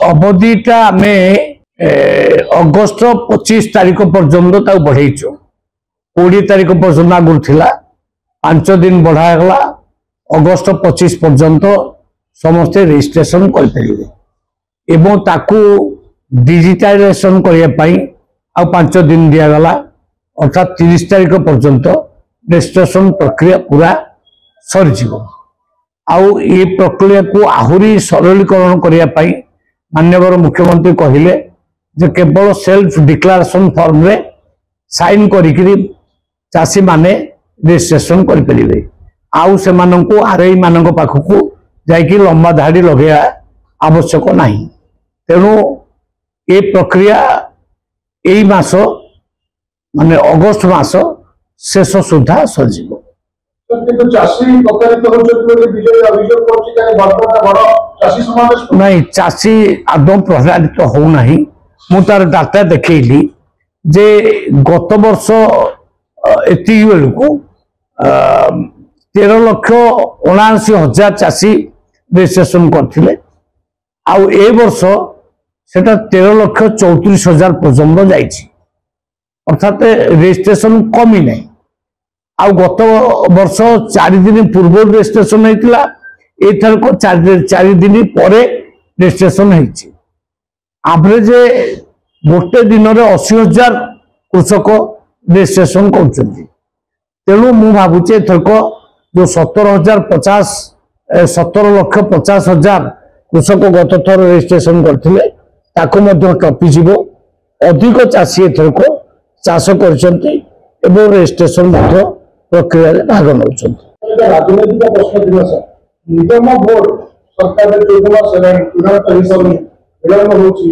अवधिटा आम अगस्ट 25 तारीख पर्यंत बढ़ाइचु 20 तारीख पर्यंत आगुरी थिला 5 दिन बढ़ागला अगस्ट 25 पर्यंत समस्ते रजिस्ट्रेशन कर डिजिटाइजेशन करने 5 दिन दिगला अर्थात 30 तारीख पर्यंत रजिस्ट्रेशन प्रक्रिया पूरा सरी आउ ये प्रक्रिया को आहुरी सरलीकरण करने माननीय मुख्यमंत्री कहले जे केवल सेल्फ डिक्लेरेशन फॉर्म रे साइन करी चाषी माने रजिस्ट्रेशन करें आउ से आरआई मान पाखक जाकि लंबा धाड़ी लगे आवश्यक नहीं तेणु ये प्रक्रिया यही मास माने अगस्त मास शेष सुधा सजीव नहीं चाषी आदम प्रभावित होना मुझार डाटा देखली जे गत वर्ष एति बेलू 13,79,000 चाषी रजिस्ट्रेशन करथिले आउ ए वर्ष सेटा 13,34,000 पर्यंत जाइछि अर्थात रजिस्ट्रेशन कमी नहीं आउ गत वर्ष 4 दिन पूर्व रजिस्ट्रेशन होइतिला एथर को 4 दिन परे रजिस्ट्रेशन होइछि एवरेज गोटे दिन में 80,000 कृषक रजिस्ट्रेशन करछन्ति तेणु मु भावुचे एथरक जो 17,50,000 कृषक गत थर रजिस्ट्रेशन करथिले ताको मध्य टपी जीवो अधिक चाषी एथरक चाष करछन्ति एवं रजिस्ट्रेशन मध्य प्रक्रिया रे भाग नउछन्ति राजनीतिक प्रश्न दिवस निगम बोर्ड सरकार रे जोगमा सेना विधान हिसाब विलंब होछि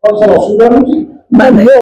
और सर असुविधा होछि नहीं